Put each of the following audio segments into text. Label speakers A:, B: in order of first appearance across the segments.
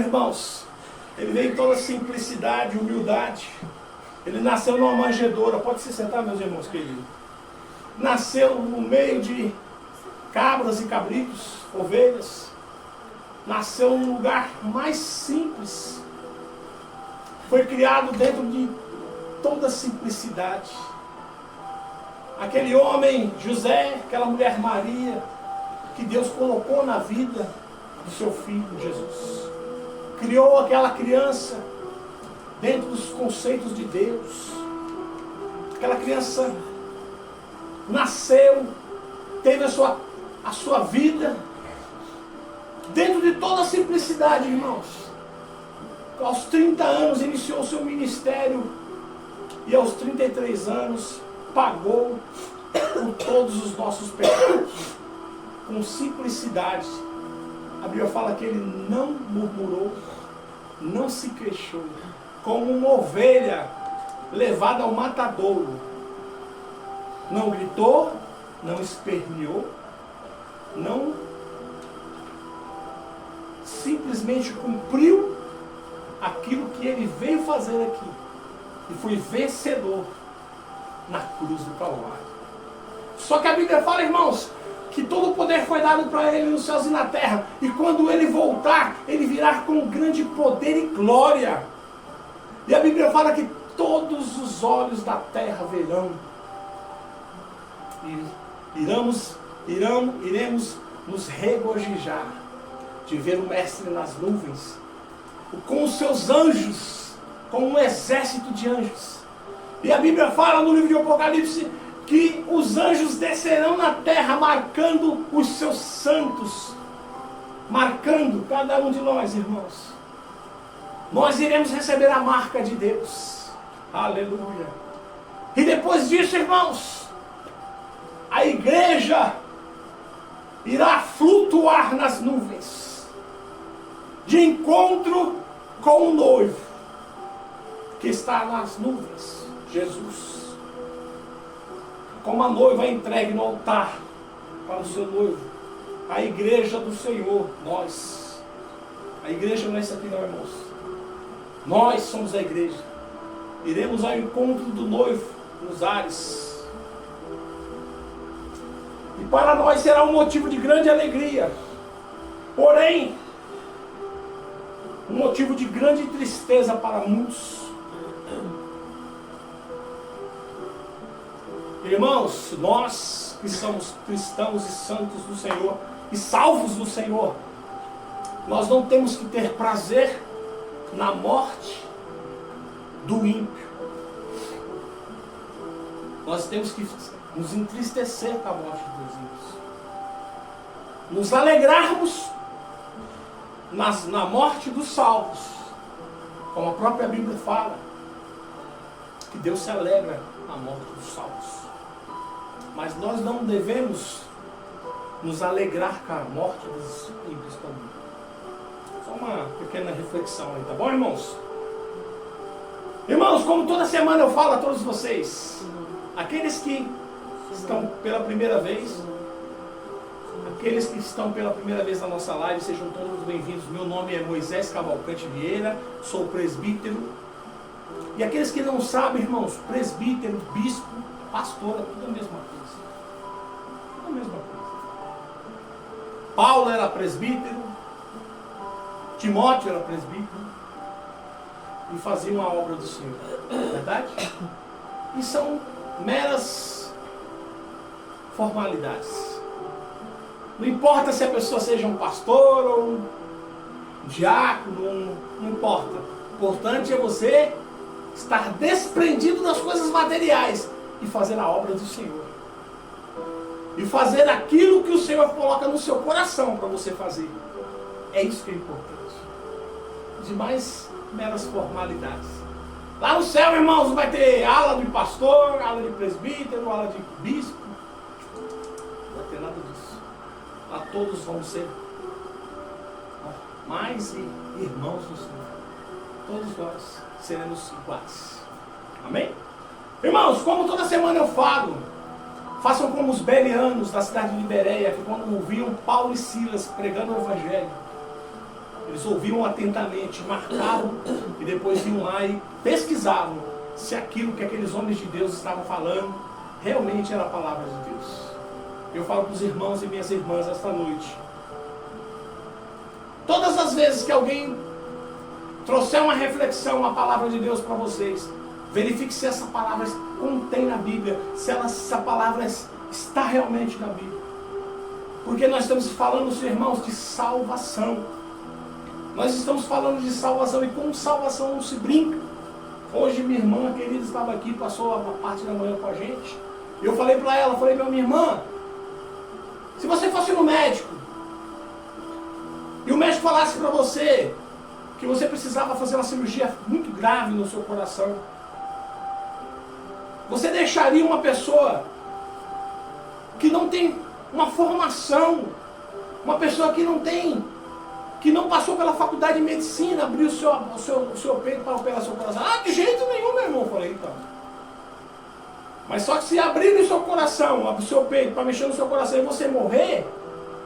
A: irmãos, ele veio em toda simplicidade, humildade. Ele nasceu numa manjedoura. Pode se sentar, meus irmãos queridos. Nasceu no meio de cabras e cabritos, ovelhas. Nasceu num lugar mais simples. Foi criado dentro de toda simplicidade. Aquele homem, José, aquela mulher Maria, que Deus colocou na vida do seu filho Jesus. Criou aquela criança dentro dos conceitos de Deus. Aquela criança nasceu, teve a sua vida dentro de toda a simplicidade, irmãos. Aos 30 anos iniciou o seu ministério e aos 33 anos pagou por todos os nossos pecados. Com simplicidade. A Bíblia fala que ele não murmurou, não se queixou, como uma ovelha levada ao matadouro. Não gritou, não esperneou, não, simplesmente cumpriu aquilo que ele veio fazer aqui. E foi vencedor na cruz do Calvário. Só que a Bíblia fala, irmãos, que todo o poder foi dado para ele nos céus e na terra. E quando ele voltar, ele virá com grande poder e glória. E a Bíblia fala que todos os olhos da terra verão. E iremos nos regozijar de ver o Mestre nas nuvens, com os seus anjos, com um exército de anjos. E a Bíblia fala no livro de Apocalipse que os anjos descerão na terra marcando os seus santos, marcando cada um de nós, irmãos. Nós iremos receber a marca de Deus. Aleluia. E depois disso, irmãos, a igreja irá flutuar nas nuvens, de encontro com o noivo, que está nas nuvens, Jesus. Como a noiva é entregue no altar para o seu noivo, a igreja do Senhor, nós. A igreja não é isso aqui não, irmãos. Nós somos a igreja. Iremos ao encontro do noivo nos ares. E para nós será um motivo de grande alegria. Porém, um motivo de grande tristeza para muitos. Irmãos, nós que somos cristãos e santos do Senhor e salvos do Senhor, nós não temos que ter prazer na morte do ímpio. Nós temos que nos entristecer com a morte dos ímpios. Nos alegrarmos na morte dos salvos. Como a própria Bíblia fala, que Deus se alegra na morte dos salvos. Mas nós não devemos nos alegrar com a morte dos ímpios também. Só uma pequena reflexão aí, tá bom, irmãos? Irmãos, como toda semana eu falo a todos vocês, aqueles que estão pela primeira vez, aqueles que estão pela primeira vez na nossa live, sejam todos bem-vindos. Meu nome é Moisés Cavalcante Vieira, sou presbítero. E aqueles que não sabem, irmãos, presbítero, bispo, pastor, é tudo a mesma coisa. Tudo a mesma coisa. Paulo era presbítero, Timóteo era presbítero, e faziam a obra do Senhor. Verdade? E são meras formalidades. Não importa se a pessoa seja um pastor ou um diácono, não importa. O importante é você estar desprendido das coisas materiais e fazer a obra do Senhor. E fazer aquilo que o Senhor coloca no seu coração para você fazer. É isso que é importante. Demais, meras formalidades. Lá no céu, irmãos, vai ter ala de pastor, ala de presbítero, ala de bispo. Não vai ter nada disso. Lá todos vão ser mais irmãos do Senhor. Todos nós seremos iguais. Amém? Irmãos, como toda semana eu falo, façam como os bereanos da cidade de Bereia, que quando ouviam Paulo e Silas pregando o Evangelho, Eles ouviam atentamente, marcavam e depois iam lá e pesquisavam se aquilo que aqueles homens de Deus estavam falando realmente era a palavra de Deus. Eu falo para os irmãos e minhas irmãs esta noite. Todas as vezes que alguém trouxer uma reflexão, uma palavra de Deus para vocês, verifique se essa palavra contém na Bíblia, se essa palavra está realmente na Bíblia. Porque nós estamos falando, irmãos, de salvação. Nós estamos falando de salvação, e com salvação não se brinca. Hoje minha irmã querida estava aqui, passou a parte da manhã com a gente. E eu falei para ela, minha irmã, se você fosse no médico, e o médico falasse para você que você precisava fazer uma cirurgia muito grave no seu coração, você deixaria uma pessoa que não tem uma formação, uma pessoa que não passou pela faculdade de medicina, abrir o seu peito para operar seu coração? Ah, de jeito nenhum, meu irmão. Eu falei, então. Mas só que se abrir o seu coração, o seu peito, para mexer no seu coração e você morrer,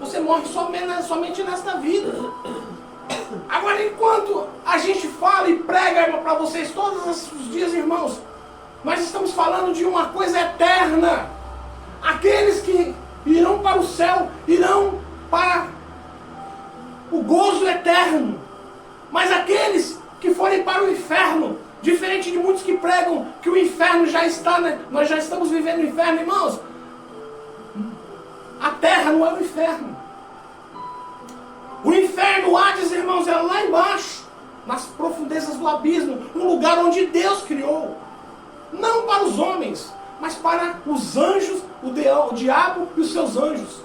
A: você morre somente nesta vida. Agora, enquanto a gente fala e prega para vocês todos os dias, irmãos, nós estamos falando de uma coisa eterna. Aqueles que irão para o céu, irão para o gozo eterno. Mas aqueles que forem para o inferno, diferente de muitos que pregam que o inferno já está, né? Nós já estamos vivendo o inferno, irmãos. A terra não é o inferno. O inferno, o Hades, irmãos, é lá embaixo, nas profundezas do abismo, um lugar onde Deus criou. Não para os homens, mas para os anjos, o diabo e os seus anjos.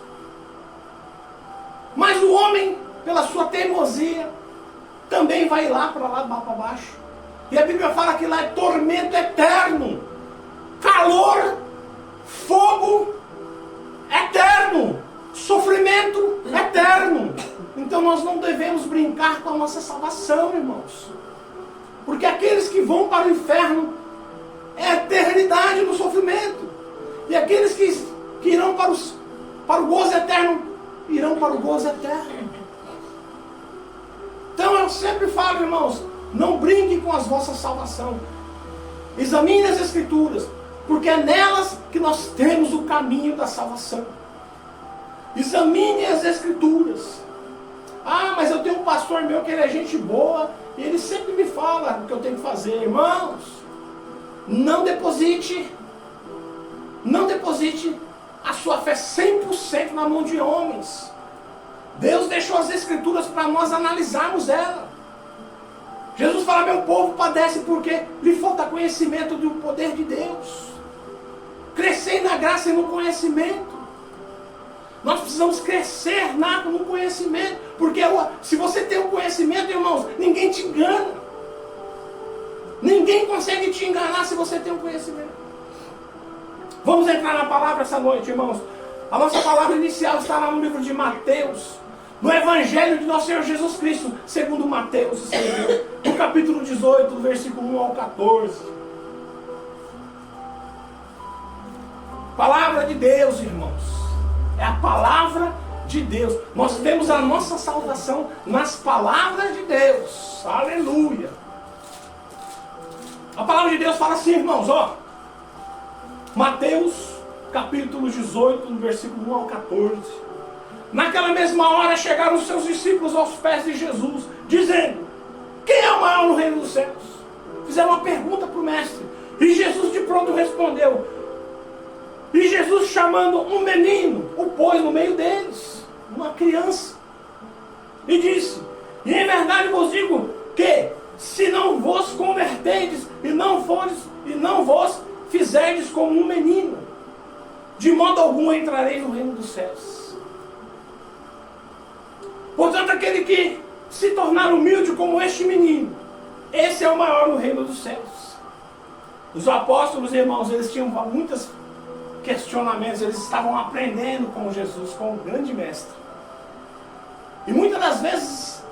A: Mas o homem, pela sua teimosia, também vai lá para baixo. E a Bíblia fala que lá é tormento eterno, calor, fogo eterno, sofrimento eterno. Então nós não devemos brincar com a nossa salvação, irmãos. Porque aqueles que vão para o inferno é a eternidade no sofrimento. E aqueles que irão para o gozo eterno, irão para o gozo eterno. Então eu sempre falo, irmãos, não brinquem com as vossas salvação. Examine as Escrituras, porque é nelas que nós temos o caminho da salvação. Examine as Escrituras. Ah, mas eu tenho um pastor meu que ele é gente boa, e ele sempre me fala o que eu tenho que fazer. Irmãos, não deposite a sua fé 100% na mão de homens. Deus deixou as Escrituras para nós analisarmos ela. Jesus fala, meu povo padece porque lhe falta conhecimento do poder de Deus. Crescer na graça e no conhecimento. Nós precisamos crescer no conhecimento. Porque se você tem o conhecimento, irmãos, ninguém te engana. Ninguém consegue te enganar se você tem o conhecimento. Vamos entrar na palavra essa noite, irmãos. A nossa palavra inicial está lá no livro de Mateus, no Evangelho de nosso Senhor Jesus Cristo, segundo Mateus escreveu, no capítulo 18, do versículo 1 ao 14. Palavra de Deus, irmãos. É a palavra de Deus. Nós temos a nossa salvação nas palavras de Deus. Aleluia. A palavra de Deus fala assim, irmãos, ó. Mateus, capítulo 18, no versículo 1 ao 14. Naquela mesma hora chegaram os seus discípulos aos pés de Jesus, dizendo, quem é o maior no reino dos céus? Fizeram uma pergunta para o mestre. E Jesus de pronto respondeu. E Jesus, chamando um menino, o pôs no meio deles, uma criança, e disse, e em verdade vos digo que, se não vos converterdes e não vos fizerdes como um menino, de modo algum entrareis no reino dos céus. Portanto, aquele que se tornar humilde como este menino, esse é o maior no reino dos céus. Os apóstolos, irmãos, eles tinham muitos questionamentos, eles estavam aprendendo com Jesus, com o grande mestre. E muitas das vezes,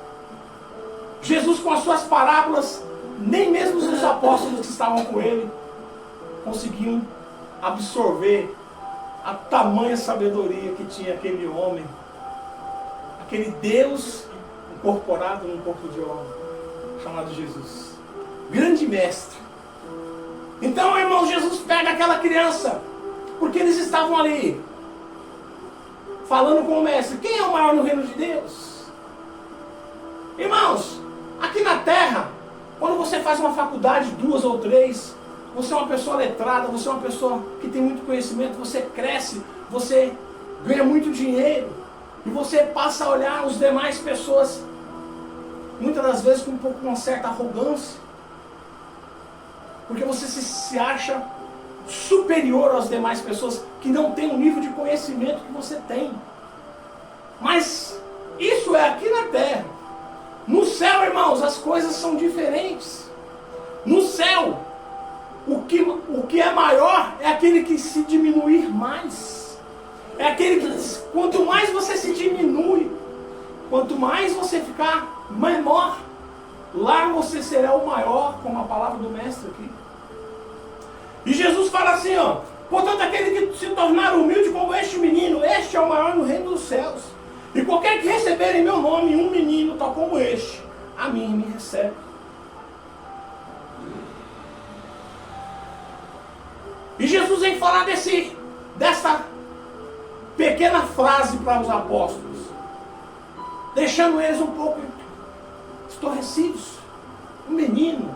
A: Jesus com as suas parábolas, nem mesmo os apóstolos que estavam com ele, conseguiam absorver a tamanha sabedoria que tinha aquele homem, aquele Deus, um incorporado num corpo de homem, chamado Jesus. Grande mestre. Então, irmão, Jesus pega aquela criança, porque eles estavam ali, falando com o mestre, quem é o maior no reino de Deus? Irmãos, aqui na terra, quando você faz uma faculdade, 2 ou 3, você é uma pessoa letrada, você é uma pessoa que tem muito conhecimento, você cresce, você ganha muito dinheiro, e você passa a olhar as demais pessoas, muitas das vezes com uma certa arrogância, porque você se acha superior às demais pessoas que não têm o nível de conhecimento que você tem. Mas isso é aqui na terra. No céu, irmãos, as coisas são diferentes. No céu, o que é maior é aquele que se diminuir mais. É aquele que, quanto mais você se diminui, quanto mais você ficar menor, lá você será o maior, como a palavra do mestre aqui. E Jesus fala assim, ó, portanto aquele que se tornar humilde como este menino, este é o maior no reino dos céus. E qualquer que receber em meu nome um menino tal como este, a mim me recebe. E Jesus vem falar dessa pequena frase para os apóstolos, deixando eles um pouco estorrecidos. Um menino.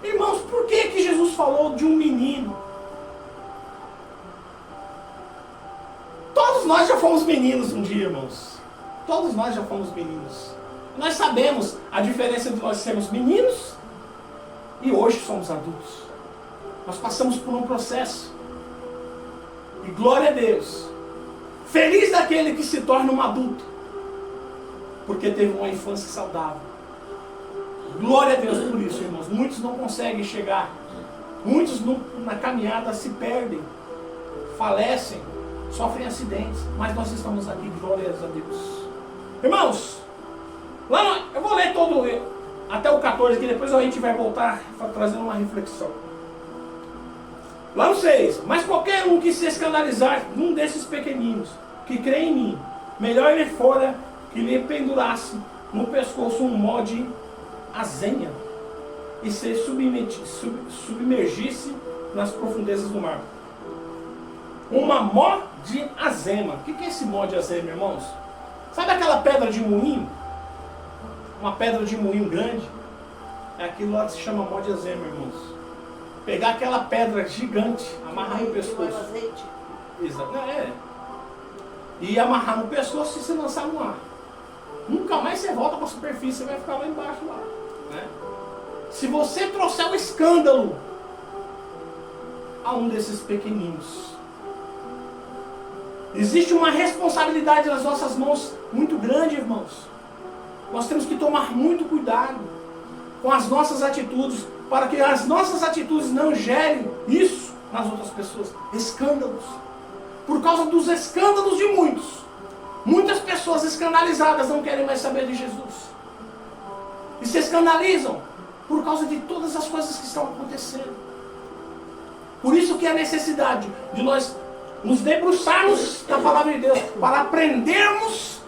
A: Irmãos, por que Jesus falou de um menino? Todos nós já fomos meninos um dia, irmãos. Todos nós já fomos meninos. Nós sabemos a diferença de nós sermos meninos e hoje somos adultos. Nós passamos por um processo. E glória a Deus. Feliz daquele que se torna um adulto, porque teve uma infância saudável. Glória a Deus por isso, irmãos. Muitos não conseguem chegar. Muitos na caminhada se perdem, falecem, sofrem acidentes. Mas nós estamos aqui, glória a Deus. Irmãos, eu vou ler todo até o 14, que depois a gente vai voltar trazendo uma reflexão. Lá no 6. Mas qualquer um que se escandalizar num desses pequeninos, que crê em mim, melhor lhe fora que lhe pendurasse no pescoço um nó de azenha e se submergisse nas profundezas do mar. Uma mó de azema. O que é esse mó de azema, irmãos? Sabe aquela pedra de moinho? Uma pedra de moinho grande? É aquilo lá que se chama mó de azema, irmãos. Pegar aquela pedra gigante, amarrar no pescoço. Exato. E amarrar no pescoço e se lançar no ar. Nunca mais você volta para a superfície, você vai ficar lá embaixo lá. Né? Se você trouxer o escândalo a um desses pequeninos, existe uma responsabilidade nas nossas mãos muito grande, irmãos. Nós temos que tomar muito cuidado com as nossas atitudes, para que as nossas atitudes não gerem isso nas outras pessoas. Escândalos. Por causa dos escândalos de muitos. Muitas pessoas escandalizadas não querem mais saber de Jesus. E se escandalizam por causa de todas as coisas que estão acontecendo. Por isso que a necessidade de nós nos debruçarmos na palavra de Deus, para aprendermos,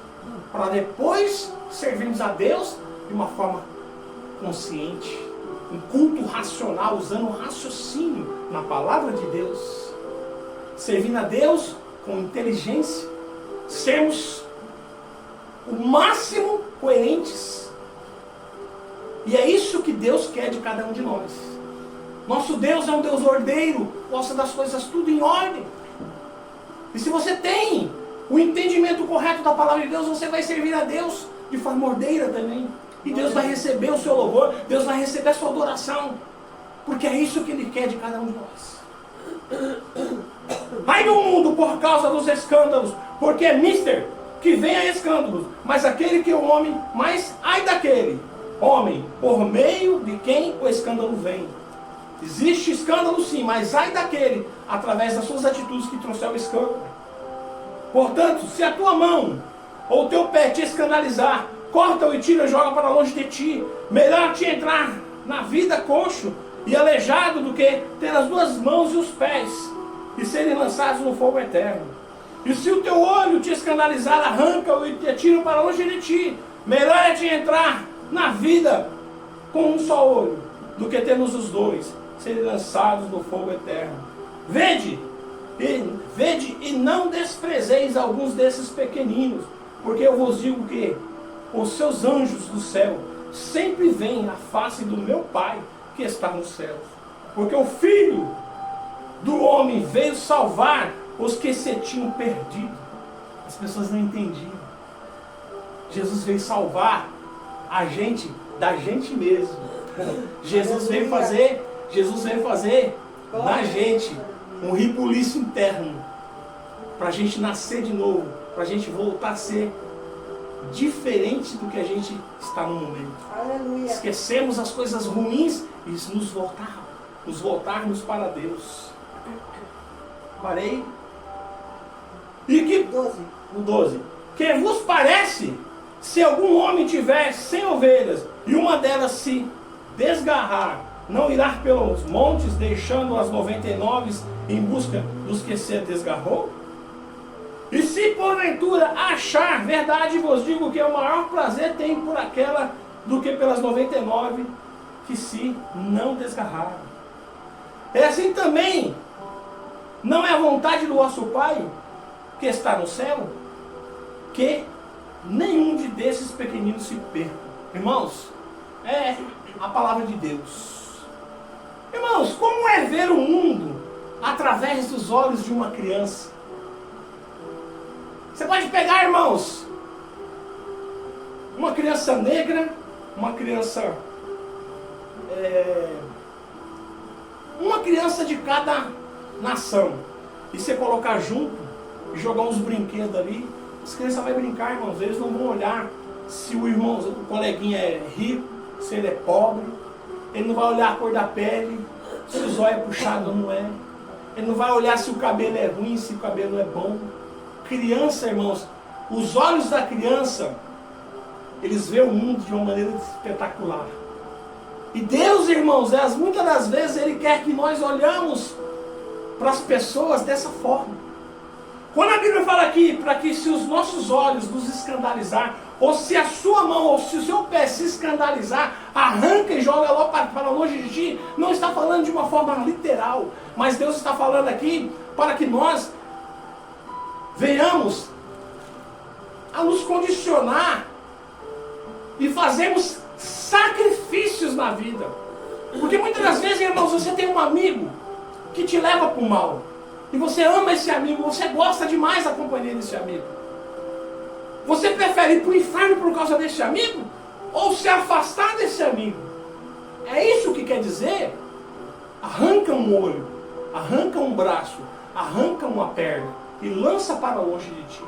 A: para depois servirmos a Deus de uma forma consciente, um culto racional, usando o raciocínio na palavra de Deus, servindo a Deus com inteligência, sermos o máximo coerentes. E é isso que Deus quer de cada um de nós. Nosso Deus é um Deus ordeiro, gosta das coisas tudo em ordem. E se você tem o entendimento correto da palavra de Deus, você vai servir a Deus de forma ordeira também. E Deus vai receber o seu louvor, Deus vai receber a sua adoração. Porque é isso que Ele quer de cada um de nós. Ai do mundo por causa dos escândalos, porque é mister que vem a escândalos, mas aquele que é o homem, mas ai daquele homem por meio de quem o escândalo vem. Existe escândalo sim, mas ai daquele através das suas atitudes que trouxeram o escândalo. Portanto, se a tua mão ou o teu pé te escandalizar, corta-o e tira e joga para longe de ti. Melhor te entrar na vida coxo e aleijado do que ter as duas mãos e os pés e serem lançados no fogo eterno. E se o teu olho te escandalizar, arranca-o e te atira para longe de ti. Melhor é te entrar na vida com um só olho, do que termos os dois, serem lançados no fogo eterno. Vede e não desprezeis alguns desses pequeninos, porque eu vos digo que os seus anjos do céu sempre veem a face do meu Pai que está nos céus. Porque o Filho do Homem veio salvar os que se tinham perdido. As pessoas não entendiam. Jesus veio salvar a gente da gente mesmo. Jesus veio fazer na gente um rebuliço interno, para a gente nascer de novo, para a gente voltar a ser diferente do que a gente está no momento. Aleluia. Esquecemos as coisas ruins e nos voltarmos para Deus. Parei. E que no 12. Que vos parece, se algum homem tiver 100 ovelhas e uma delas se desgarrar, não irá pelos montes, deixando as 99 em busca dos que se desgarrou? E se porventura achar, verdade vos digo que o maior prazer tem por aquela do que pelas 99 que se não desgarraram. É assim também, não é a vontade do vosso Pai que está no céu, que nenhum desses pequeninos se perca. Irmãos, é a palavra de Deus. Irmãos, como é ver o mundo através dos olhos de uma criança? Você pode pegar, irmãos, uma criança negra, uma criança de cada nação, e você colocar junto e jogar uns brinquedos ali, as crianças vão brincar, irmãos. Eles não vão olhar se o coleguinha é rico, se ele é pobre. Ele não vai olhar a cor da pele, se o zóio é puxado ou não é. Ele não vai olhar se o cabelo é ruim, se o cabelo é bom. Criança, irmãos, os olhos da criança, eles veem o mundo de uma maneira espetacular. E Deus, irmãos, muitas das vezes Ele quer que nós olhamos para as pessoas dessa forma. Quando a Bíblia fala aqui, para que se os nossos olhos nos escandalizar, ou se a sua mão, ou se o seu pé se escandalizar, arranca e joga lá para longe de ti, não está falando de uma forma literal, mas Deus está falando aqui para que nós venhamos a nos condicionar e fazermos sacrifícios na vida. Porque muitas das vezes, irmãos, você tem um amigo que te leva para o mal. E você ama esse amigo, você gosta demais da companhia desse amigo. Você prefere ir para o inferno por causa desse amigo? Ou se afastar desse amigo? É isso que quer dizer? Arranca um olho, arranca um braço, arranca uma perna e lança para longe de ti.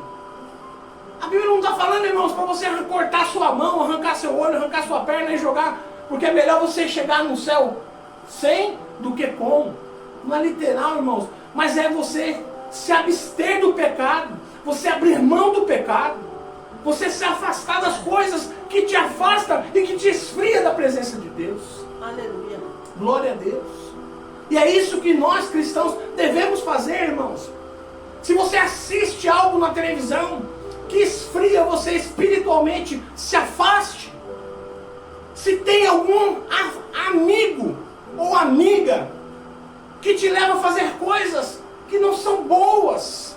A: A Bíblia não está falando, irmãos, para você cortar sua mão, arrancar seu olho, arrancar sua perna e jogar, porque é melhor você chegar no céu sem do que com. Não é literal, irmãos, mas é você se abster do pecado, você abrir mão do pecado, você se afastar das coisas que te afastam e que te esfria da presença de Deus. Aleluia. Glória a Deus. E é isso que nós cristãos devemos fazer, irmãos. Se você assiste algo na televisão que esfria você espiritualmente, se afaste. Se tem algum amigo ou amiga que te leva a fazer coisas que não são boas,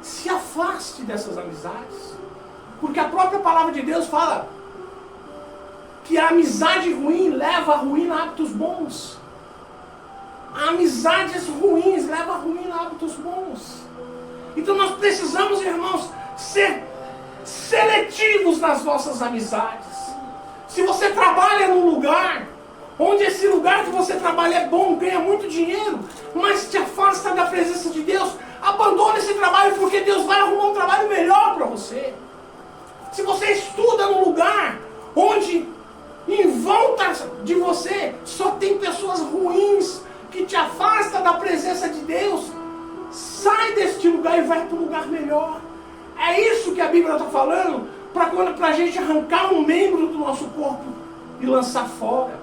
A: se afaste dessas amizades. Porque a própria palavra de Deus fala que a amizade ruim leva a ruína a hábitos bons. Amizades ruins levam a ruína a hábitos bons. Então nós precisamos, irmãos, ser seletivos nas nossas amizades. Se você trabalha num lugar onde esse lugar que você trabalha é bom, ganha muito dinheiro, mas te afasta da presença de Deus, abandone esse trabalho, porque Deus vai arrumar um trabalho melhor para você. Se você estuda num lugar onde em volta de você só tem pessoas ruins que te afastam da presença de Deus, sai deste lugar e vai para um lugar melhor. É isso que a Bíblia está falando, para a gente arrancar um membro do nosso corpo e lançar fora.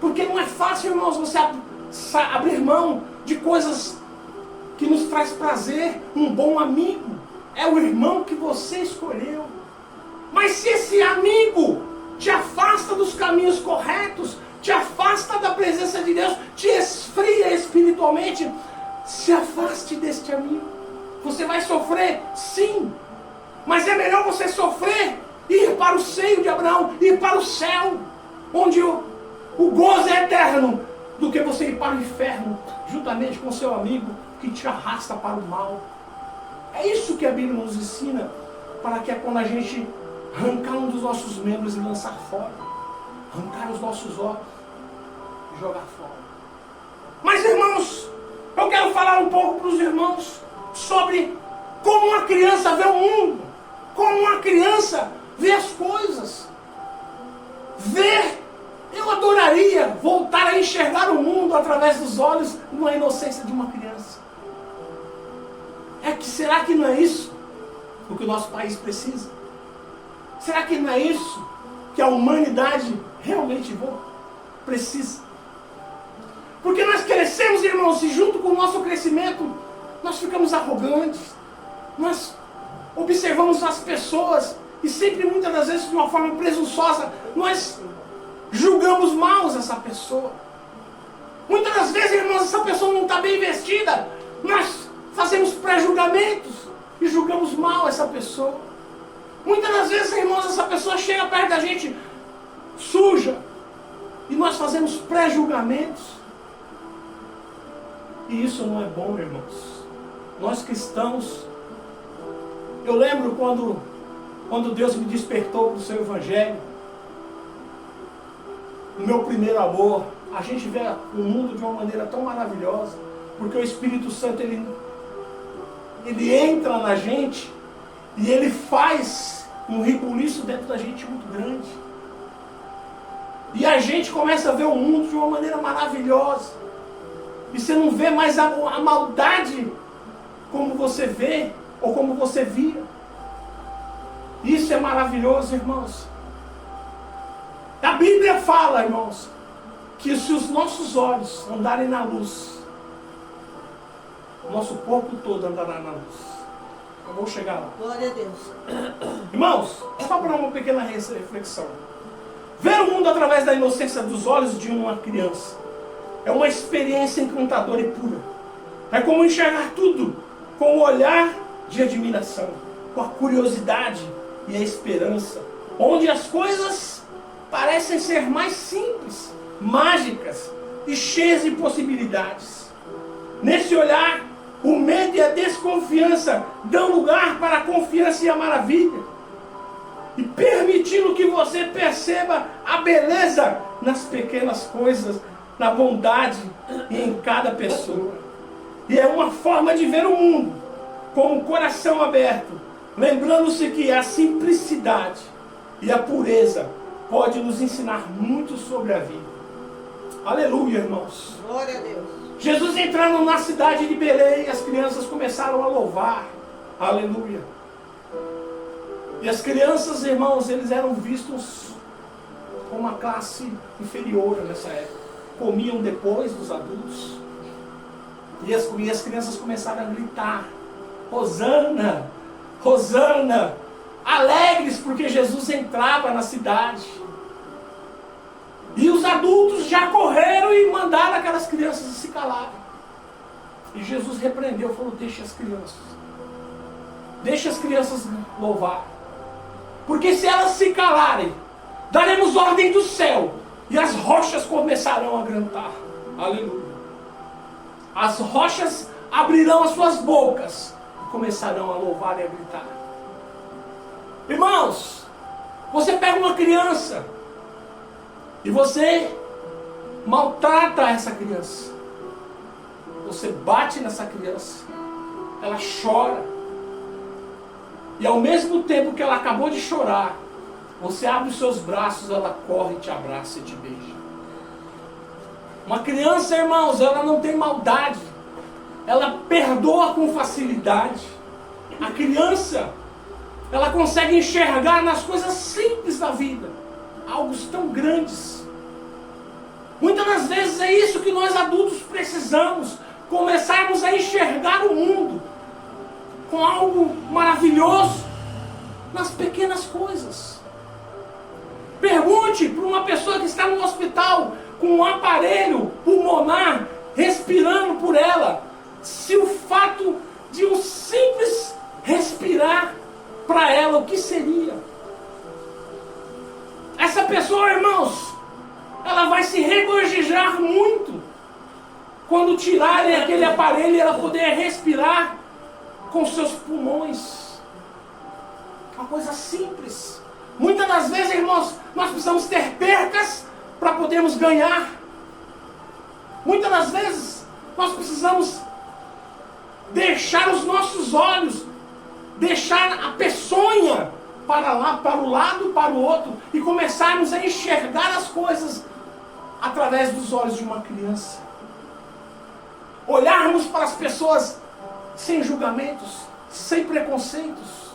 A: Porque não é fácil, irmãos, você abrir mão de coisas que nos traz prazer. Um bom amigo é o irmão que você escolheu. Mas se esse amigo te afasta dos caminhos corretos, te afasta da presença de Deus, te esfria espiritualmente, se afaste deste amigo. Você vai sofrer, sim, mas é melhor você sofrer e ir para o seio de Abraão, ir para o céu, onde o gozo é eterno, do que você ir para o inferno, juntamente com seu amigo que te arrasta para o mal. É isso que a Bíblia nos ensina, para que é quando a gente arrancar um dos nossos membros e lançar fora, arrancar os nossos olhos e jogar fora. Mas, irmãos, eu quero falar um pouco para os irmãos sobre como uma criança vê o mundo, como uma criança vê as coisas. Eu adoraria voltar a enxergar o mundo através dos olhos e uma inocência de uma criança. Será que não é isso o que o nosso país precisa? Será que não é isso que a humanidade realmente precisa? Porque nós crescemos, irmãos, e junto com o nosso crescimento, nós ficamos arrogantes. Nós observamos as pessoas e sempre, muitas das vezes, de uma forma presunçosa, nós julgamos mal essa pessoa. Muitas das vezes, irmãos, essa pessoa não está bem vestida. Nós fazemos pré-julgamentos e julgamos mal essa pessoa. Muitas das vezes, irmãos, essa pessoa chega perto da gente suja e nós fazemos pré-julgamentos. E isso não é bom, irmãos. Nós cristãos, eu lembro quando Deus me despertou para o seu evangelho, o meu primeiro amor, a gente vê o mundo de uma maneira tão maravilhosa, porque o Espírito Santo, ele entra na gente e ele faz um rebuliço dentro da gente muito grande. E a gente começa a ver o mundo de uma maneira maravilhosa. E você não vê mais a maldade como você vê ou como você via. Isso é maravilhoso, irmãos. A Bíblia fala, irmãos, que se os nossos olhos andarem na luz, o nosso corpo todo andará na luz. Eu vou chegar lá.
B: Glória a Deus.
A: Irmãos, só para uma pequena reflexão. Ver o mundo através da inocência dos olhos de uma criança é uma experiência encantadora e pura. É como enxergar tudo com o olhar de admiração, com a curiosidade e a esperança, onde as coisas parecem ser mais simples, mágicas e cheias de possibilidades. Nesse olhar, o medo e a desconfiança dão lugar para a confiança e a maravilha, e permitindo que você perceba a beleza nas pequenas coisas, na bondade e em cada pessoa. E é uma forma de ver o mundo com o coração aberto, lembrando-se que a simplicidade e a pureza pode nos ensinar muito sobre a vida. Aleluia, irmãos.
B: Glória a Deus.
A: Jesus entrando na cidade de Belém, as crianças começaram a louvar. Aleluia. E as crianças, irmãos, eles eram vistos como uma classe inferior nessa época. Comiam depois dos adultos. E as crianças começaram a gritar: Hosana, Hosana, alegres porque Jesus entrava na cidade. E os adultos já correram e mandaram aquelas crianças se calarem. E Jesus repreendeu, falou: deixa as crianças. Deixa as crianças louvar. Porque se elas se calarem, daremos ordem do céu, e as rochas começarão a cantar. Aleluia. As rochas abrirão as suas bocas e começarão a louvar e a gritar. Irmãos, você pega uma criança e você maltrata essa criança. Você bate nessa criança, ela chora. E ao mesmo tempo que ela acabou de chorar, você abre os seus braços, ela corre, te abraça e te beija. Uma criança, irmãos, ela não tem maldade. Ela perdoa com facilidade. A criança, ela consegue enxergar nas coisas simples da vida algo tão grandes. Muitas das vezes é isso que nós adultos precisamos. Começarmos a enxergar o mundo com algo maravilhoso. nas pequenas coisas. Pergunte para uma pessoa que está no hospital com um aparelho pulmonar respirando por ela, se o fato de um simples respirar para ela, o que seria? Essa pessoa, irmãos, ela vai se regozijar muito quando tirarem aquele aparelho e ela poder respirar com seus pulmões. Uma coisa simples. Muitas das vezes, irmãos, nós precisamos ter percas para podermos ganhar. Muitas das vezes, nós precisamos deixar os nossos olhos, deixar a peçonha para lá, para o lado, para o outro, e começarmos a enxergar as coisas através dos olhos de uma criança. Olharmos para as pessoas sem julgamentos, sem preconceitos,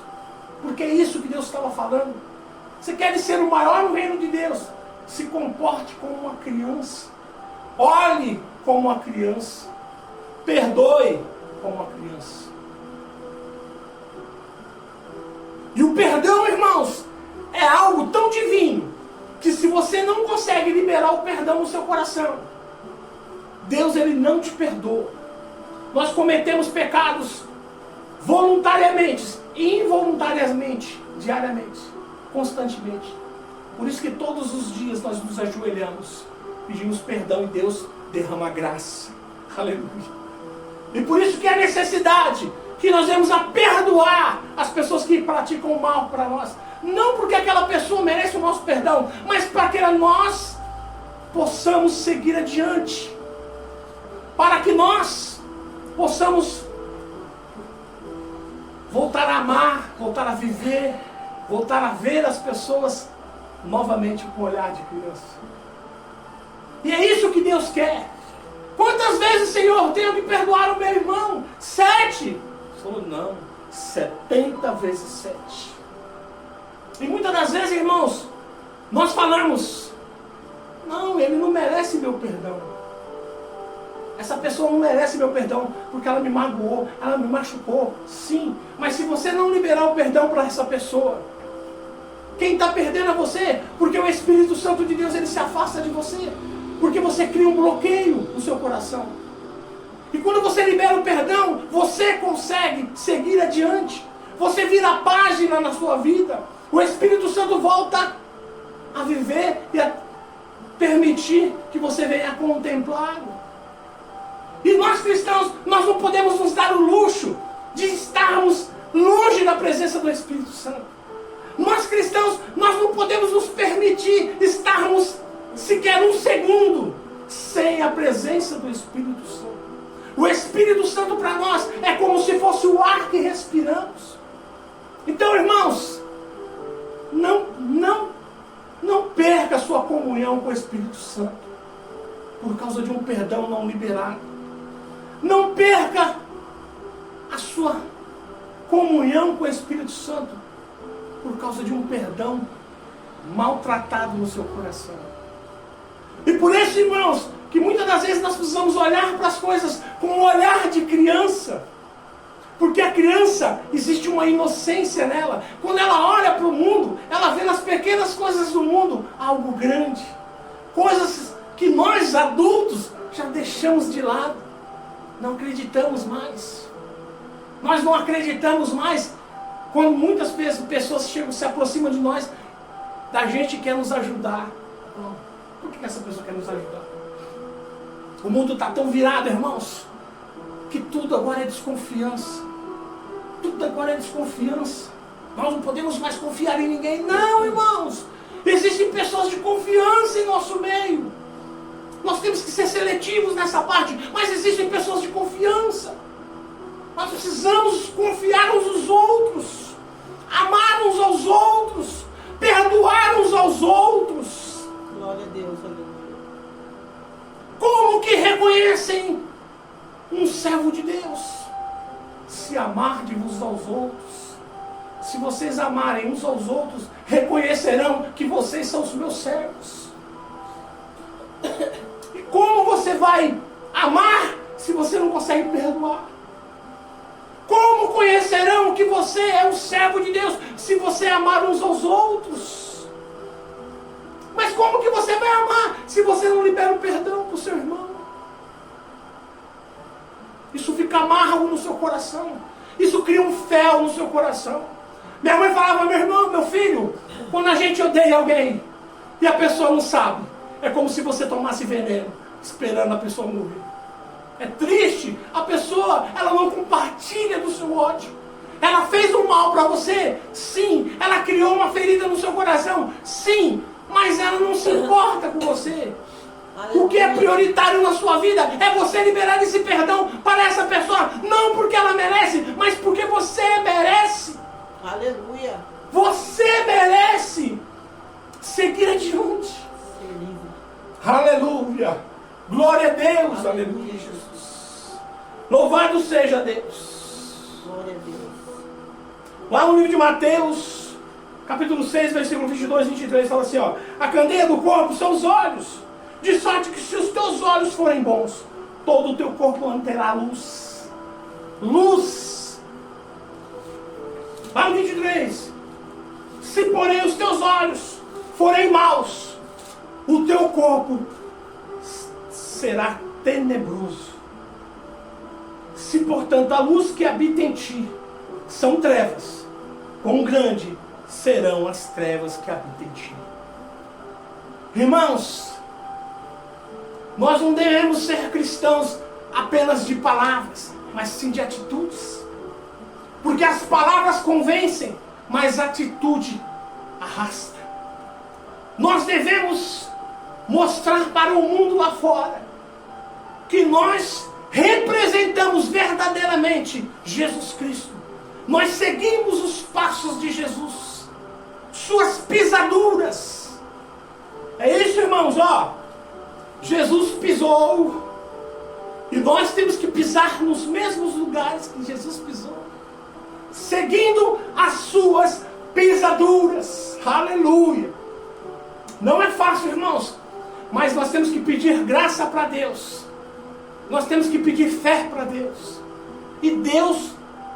A: porque é isso que Deus estava falando. Você quer ser o maior no reino de Deus? Se comporte como uma criança. Olhe como uma criança. Perdoe como uma criança. E o perdão, irmãos, é algo tão divino que se você não consegue liberar o perdão no seu coração, Deus, ele não te perdoa. Nós cometemos pecados voluntariamente e involuntariamente, diariamente, constantemente. Por isso que todos os dias nós nos ajoelhamos, pedimos perdão e Deus derrama graça. Aleluia. E por isso que a necessidade que nós vamos a perdoar as pessoas que praticam mal para nós. Não porque aquela pessoa merece o nosso perdão, mas para que nós possamos seguir adiante. Para que nós possamos voltar a amar, voltar a viver, voltar a ver as pessoas novamente com o olhar de criança. E é isso que Deus quer. Quantas vezes, Senhor, tenho que perdoar o meu irmão? 7. Falou, não, 70 vezes 7. E muitas das vezes, irmãos, nós falamos, não, ele não merece meu perdão. Essa pessoa não merece meu perdão porque ela me magoou, ela me machucou. Sim, mas se você não liberar o perdão para essa pessoa, quem está perdendo é você, porque o Espírito Santo de Deus, ele se afasta de você, porque você cria um bloqueio no seu coração. E quando você libera o perdão, você consegue seguir adiante. Você vira a página na sua vida. O Espírito Santo volta a viver e a permitir que você venha a contemplá-lo. E nós cristãos, nós não podemos nos dar o luxo de estarmos longe da presença do Espírito Santo. Nós cristãos, nós não podemos nos permitir estarmos sequer um segundo sem a presença do Espírito Santo. O Espírito Santo para nós é como se fosse o ar que respiramos. Então, irmãos, não perca a sua comunhão com o Espírito Santo por causa de um perdão não liberado. Não perca a sua comunhão com o Espírito Santo por causa de um perdão maltratado no seu coração. E por isso, irmãos, que muitas das vezes nós precisamos olhar para as coisas com um olhar de criança. Porque a criança, existe uma inocência nela. Quando ela olha para o mundo, ela vê nas pequenas coisas do mundo algo grande. Coisas que nós, adultos, já deixamos de lado. Não acreditamos mais. Nós não acreditamos mais quando muitas pessoas chegam, se aproximam de nós, da gente quer nos ajudar. Por que essa pessoa quer nos ajudar? O mundo está tão virado, irmãos, que tudo agora é desconfiança. Tudo agora é desconfiança. Nós não podemos mais confiar em ninguém. Não, irmãos. Existem pessoas de confiança em nosso meio. Nós temos que ser seletivos nessa parte, mas existem pessoas de confiança. Nós precisamos confiar uns nos outros, amar uns aos outros, perdoar uns aos outros.
B: Glória a Deus, aleluia.
A: Como que reconhecem um servo de Deus? Se amardes-vos aos outros. Se vocês amarem uns aos outros, reconhecerão que vocês são os meus servos. E como você vai amar se você não consegue perdoar? Como conhecerão que você é um servo de Deus se você amar uns aos outros. Mas como que você vai amar se você não libera o perdão para o seu irmão? Isso fica amargo no seu coração. Isso cria um fel no seu coração. Minha mãe falava, meu irmão, meu filho, quando a gente odeia alguém e a pessoa não sabe, é como se você tomasse veneno, esperando a pessoa morrer. É triste, a pessoa, ela não compartilha do seu ódio. Ela fez um mal para você, sim. Ela criou uma ferida no seu coração, sim. Mas ela não se importa com você. O que é prioritário na sua vida é você liberar esse perdão para essa pessoa. Não porque ela merece, mas porque você merece.
B: Aleluia.
A: Você merece seguir adiante.
B: Ser livre.
A: Aleluia. Glória a Deus. Aleluia, Jesus. Louvado seja Deus.
B: Glória a Deus.
A: Lá no livro de Mateus, capítulo 6, versículo 22 e 23, fala assim, ó. A candeia do corpo são os olhos. De sorte que se os teus olhos forem bons, todo o teu corpo terá luz. Luz. Lá no 23. Se porém os teus olhos forem maus, o teu corpo será tenebroso. Se portanto a luz que habita em ti são trevas, quão grande serão as trevas que habitam em ti. Irmãos, nós não devemos ser cristãos apenas de palavras, mas sim de atitudes. Porque as palavras convencem, mas a atitude arrasta. Nós devemos mostrar para o mundo lá fora que nós representamos verdadeiramente Jesus Cristo. Nós seguimos os passos de Jesus, suas pisaduras. É isso, irmãos, ó. Jesus pisou, e nós temos que pisar nos mesmos lugares que Jesus pisou, seguindo as suas pisaduras. Aleluia. Não é fácil, irmãos, mas nós temos que pedir graça para Deus. Nós temos que pedir fé para Deus, e Deus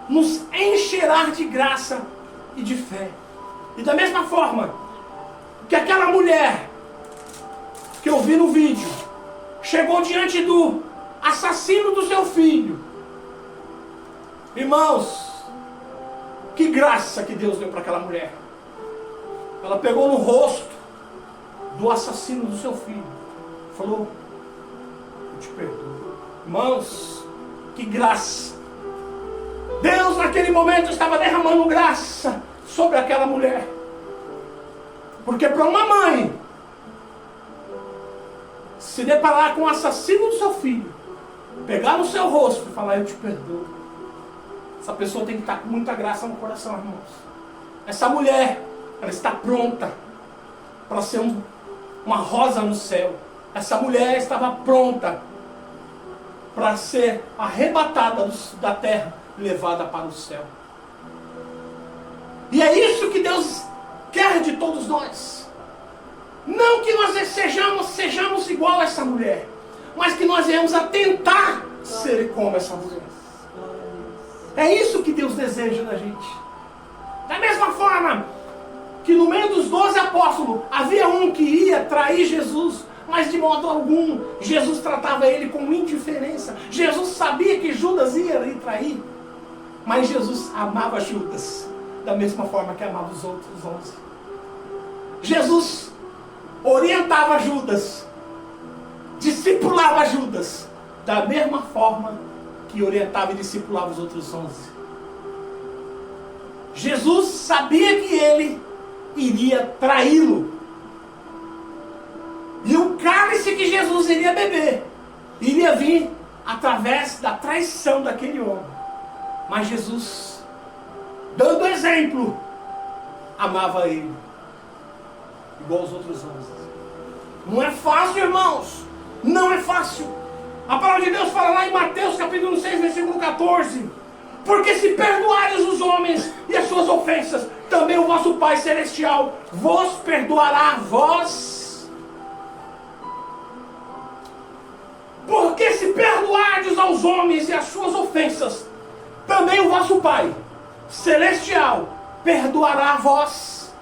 A: nos encherá de graça e de fé. E da mesma forma que aquela mulher que eu vi no vídeo chegou diante do assassino do seu filho. Irmãos, que graça que Deus deu para aquela mulher. Ela pegou no rosto do assassino do seu filho, falou, eu te perdoo. Irmãos, que graça. Deus naquele momento estava derramando graça sobre aquela mulher. Porque para uma mãe se deparar com o assassino do seu filho, pegar no seu rosto e falar, eu te perdoo, essa pessoa tem que estar com muita graça no coração, irmãos. Essa mulher, ela está pronta para ser uma rosa no céu. Essa mulher estava pronta para ser arrebatada da terra e levada para o céu. E é isso que Deus quer de todos nós. Não que nós sejamos igual a essa mulher, mas que nós venhamos a tentar ser como essa mulher. É isso que Deus deseja da gente. Da mesma forma que no meio dos 12 apóstolos havia um que ia trair Jesus, mas de modo algum Jesus tratava ele com indiferença. Jesus sabia que Judas ia lhe trair, mas Jesus amava Judas da mesma forma que amava os outros 11. Jesus orientava Judas, discipulava Judas da mesma forma que orientava e discipulava os outros 11. Jesus sabia que ele iria traí-lo, e o cálice que Jesus iria beber iria vir através da traição daquele homem. Mas Jesus, dando exemplo, amava ele igual aos outros 11. Não é fácil, irmãos. Não é fácil. A palavra de Deus fala lá em Mateus capítulo 6, versículo 14. Porque se perdoares os homens e as suas ofensas, também o vosso Pai Celestial vos perdoará a vós. Porque se perdoardes aos homens e as suas ofensas, também o vosso Pai Celestial perdoará a vós.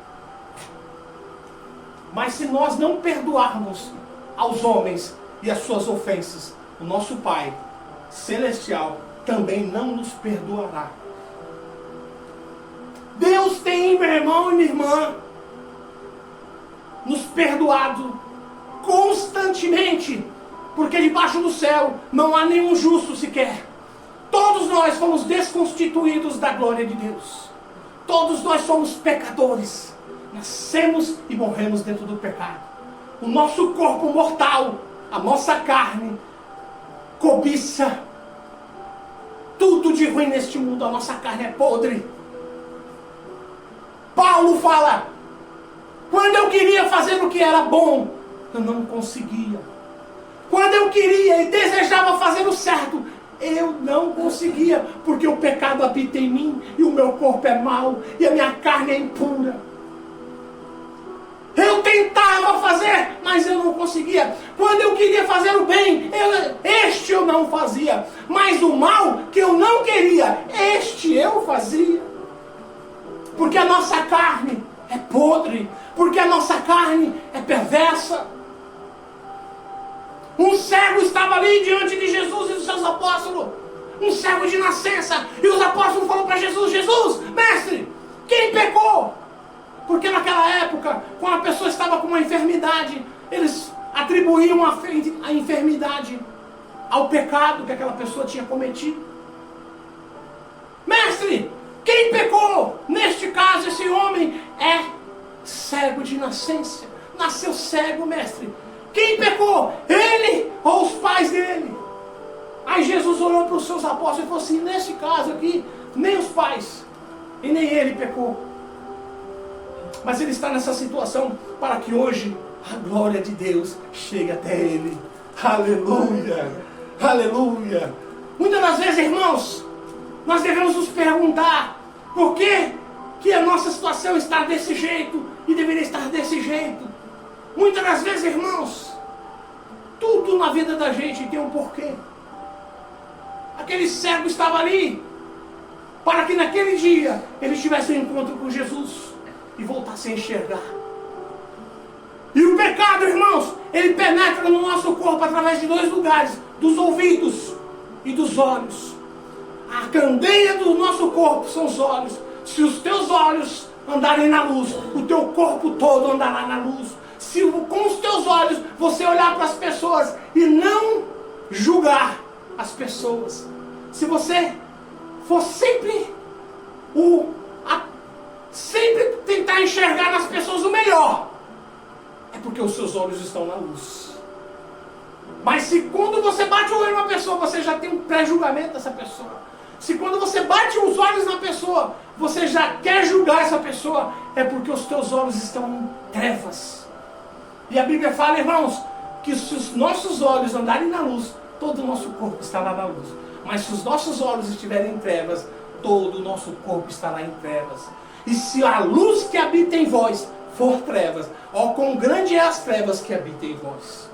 A: Mas se nós não perdoarmos aos homens e as suas ofensas, o nosso Pai Celestial também não nos perdoará. Deus tem, meu irmão e minha irmã, nos perdoado constantemente, porque debaixo do céu não há nenhum justo sequer. Todos nós fomos desconstituídos da glória de Deus. Todos nós somos pecadores. Nascemos e morremos dentro do pecado. O nosso corpo mortal, a nossa carne, cobiça tudo de ruim neste mundo. A nossa carne é podre. Paulo fala: quando eu queria fazer o que era bom, eu não conseguia. Quando eu queria e desejava fazer o certo, eu não conseguia, porque o pecado habita em mim, e o meu corpo é mau, e a minha carne é impura. Eu tentava fazer, mas eu não conseguia. Quando eu queria fazer o bem, este eu não fazia. Mas o mal que eu não queria, este eu fazia. Porque a nossa carne é podre, porque a nossa carne é perversa. Um cego estava ali diante de Jesus e dos seus apóstolos, um cego de nascença, e os apóstolos falaram para Jesus: Jesus, mestre, quem pecou? Porque naquela época, quando a pessoa estava com uma enfermidade, eles atribuíam a enfermidade ao pecado que aquela pessoa tinha cometido. Mestre, quem pecou? Neste caso, esse homem é cego de nascença. Nasceu cego, mestre. Quem pecou? Ele ou os pais dele? Aí Jesus olhou para os seus apóstolos e falou assim: nesse caso aqui, nem os pais e nem ele pecou. Mas ele está nessa situação para que hoje a glória de Deus chegue até ele. Aleluia! Aleluia! Muitas das vezes, irmãos, nós devemos nos perguntar por que a nossa situação está desse jeito e deveria estar desse jeito. Muitas das vezes, irmãos, tudo na vida da gente tem um porquê. Aquele cego estava ali para que naquele dia ele tivesse um encontro com Jesus e voltasse a enxergar. E o pecado, irmãos, ele penetra no nosso corpo através de dois lugares: dos ouvidos e dos olhos. A candeia do nosso corpo são os olhos. Se os teus olhos andarem na luz, o teu corpo todo andará na luz. Se com os teus olhos você olhar para as pessoas e não julgar as pessoas, se você for sempre tentar enxergar nas pessoas o melhor, é porque os seus olhos estão na luz. Mas se quando você bate o olho numa pessoa, você já tem um pré-julgamento dessa pessoa. Se quando você bate os olhos na pessoa, você já quer julgar essa pessoa, é porque os teus olhos estão em trevas. E a Bíblia fala, irmãos, que se os nossos olhos andarem na luz, todo o nosso corpo estará na luz. Mas se os nossos olhos estiverem em trevas, todo o nosso corpo estará em trevas. E se a luz que habita em vós for trevas, ó, quão grande é as trevas que habitam em vós.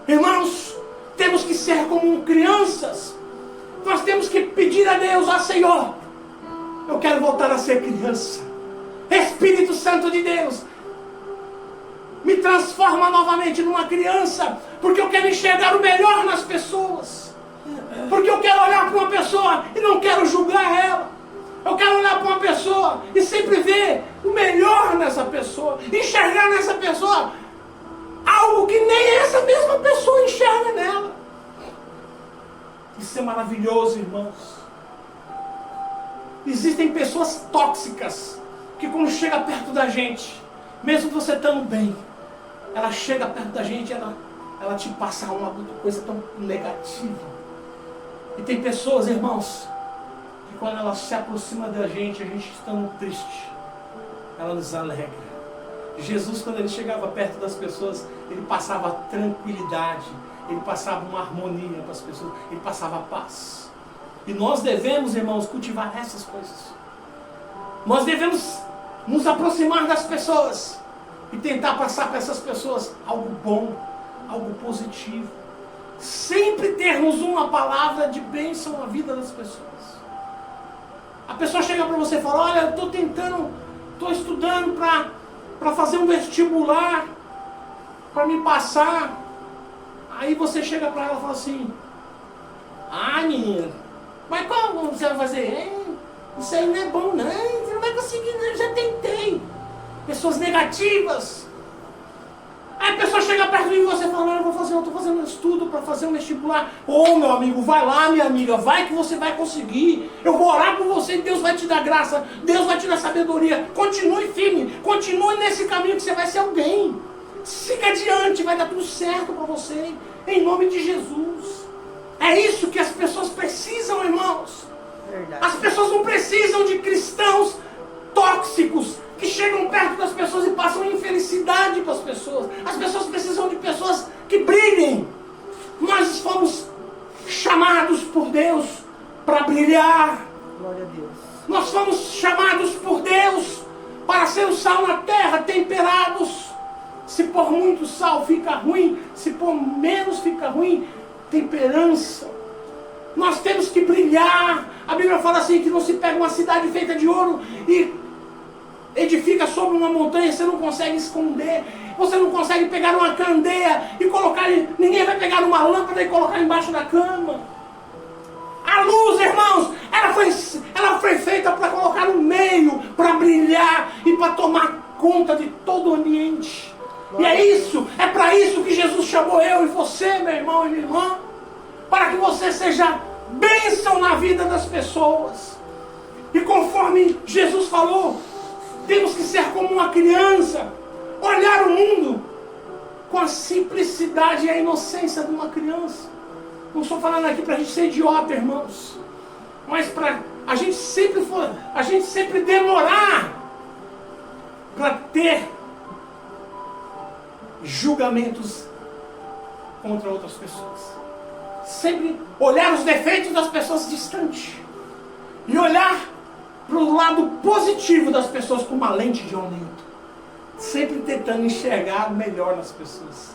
A: Irmãos, temos que ser como crianças. Nós temos que pedir a Deus: ó Senhor, eu quero voltar a ser criança. Espírito Santo de Deus, me transforma novamente numa criança, porque eu quero enxergar o melhor nas pessoas. Porque eu quero olhar para uma pessoa e não quero julgar ela. Eu quero olhar para uma pessoa e sempre ver o melhor nessa pessoa. Enxergar nessa pessoa algo que nem essa mesma pessoa enxerga nela. Isso é maravilhoso, irmãos. Existem pessoas tóxicas que quando chega perto da gente, mesmo você estando bem, ela chega perto da gente e ela te passa uma coisa tão negativa. E tem pessoas, irmãos, que quando ela se aproxima da gente estando triste, ela nos alegra. Jesus, quando ele chegava perto das pessoas, ele passava tranquilidade, ele passava uma harmonia para as pessoas, ele passava paz. E nós devemos, irmãos, cultivar essas coisas. Nós devemos nos aproximar das pessoas e tentar passar para essas pessoas algo bom, algo positivo. Sempre termos uma palavra de bênção na vida das pessoas. pessoa chega para você e fala, olha, eu estou estudando para fazer um vestibular, para me passar. Aí você chega para ela e fala assim, ah, menina, mas como você vai fazer? Isso aí não é bom não, você não vai conseguir não, eu já tentei. Pessoas negativas. Aí a pessoa chega perto de você e fala, eu estou fazendo um estudo para fazer um vestibular. Ô, meu amigo, vai lá, minha amiga, vai que você vai conseguir. Eu vou orar por você e Deus vai te dar graça, Deus vai te dar sabedoria. Continue firme, continue nesse caminho que você vai ser alguém. Siga adiante, vai dar tudo certo para você, em nome de Jesus. É isso que as pessoas precisam, irmãos.
B: Verdade.
A: As pessoas não precisam de cristãos tóxicos, que chegam perto das pessoas e passam infelicidade para as pessoas. As pessoas precisam de pessoas que brilhem. Nós fomos chamados por Deus para brilhar.
B: Glória a Deus.
A: Nós fomos chamados por Deus para ser o sal na terra, temperados. Se por muito sal fica ruim, se por menos fica ruim, temperança. Nós temos que brilhar. A Bíblia fala assim, que não se pega uma cidade feita de ouro e edifica sobre uma montanha, você não consegue esconder, você não consegue pegar uma candeia e colocar, ninguém vai pegar uma lâmpada e colocar embaixo da cama. A luz, irmãos, ela foi feita para colocar no meio, para brilhar e para tomar conta de todo o ambiente. E é para isso que Jesus chamou eu e você, meu irmão e minha irmã, para que você seja bênção na vida das pessoas. E conforme Jesus falou, temos que ser como uma criança, olhar o mundo com a simplicidade e a inocência de uma criança. Não estou falando aqui para a gente ser idiota, irmãos, mas para a gente sempre demorar para ter julgamentos contra outras pessoas. Sempre olhar os defeitos das pessoas distante e olhar para o lado positivo das pessoas com uma lente de aumento, sempre tentando enxergar o melhor nas pessoas.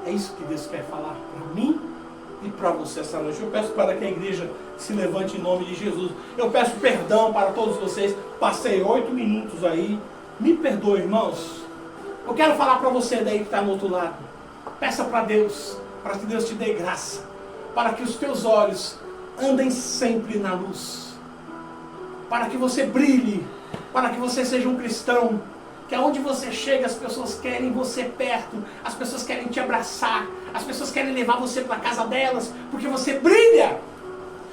A: É isso que Deus quer falar para mim e para você essa noite. Eu peço para que a igreja se levante em nome de Jesus. Eu peço perdão para todos vocês. Passei 8 minutos aí. Me perdoe, irmãos. Eu quero falar para você daí que está no outro lado. Peça para Deus, para que Deus te dê graça, para que os teus olhos andem sempre na luz, para que você brilhe, para que você seja um cristão, que aonde você chega as pessoas querem você perto, as pessoas querem te abraçar, as pessoas querem levar você para a casa delas, porque você brilha,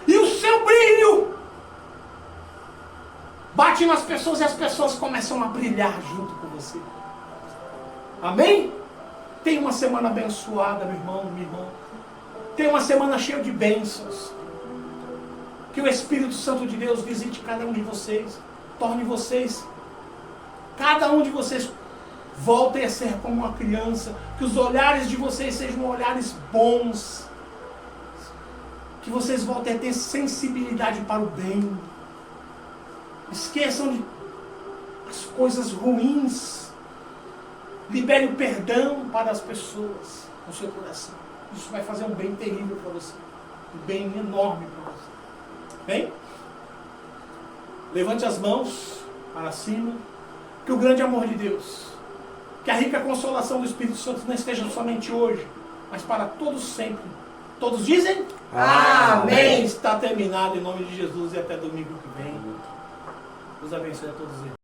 A: e o seu brilho bate nas pessoas e as pessoas começam a brilhar junto com você. Amém? Tenha uma semana abençoada, meu irmão, minha irmã. Tenha uma semana cheia de bênçãos. Que o Espírito Santo de Deus visite cada um de vocês. Torne vocês, cada um de vocês, voltem a ser como uma criança. Que os olhares de vocês sejam olhares bons. Que vocês voltem a ter sensibilidade para o bem. Esqueçam de as coisas ruins. Libere o perdão para as pessoas no seu coração. Isso vai fazer um bem terrível para você. Um bem enorme para você. Bem? Levante as mãos para cima. Que o grande amor de Deus, que a rica consolação do Espírito Santo não esteja somente hoje, mas para todos sempre. Todos dizem? Amém. Está terminado em nome de Jesus e até domingo que vem. Deus abençoe a todos eles.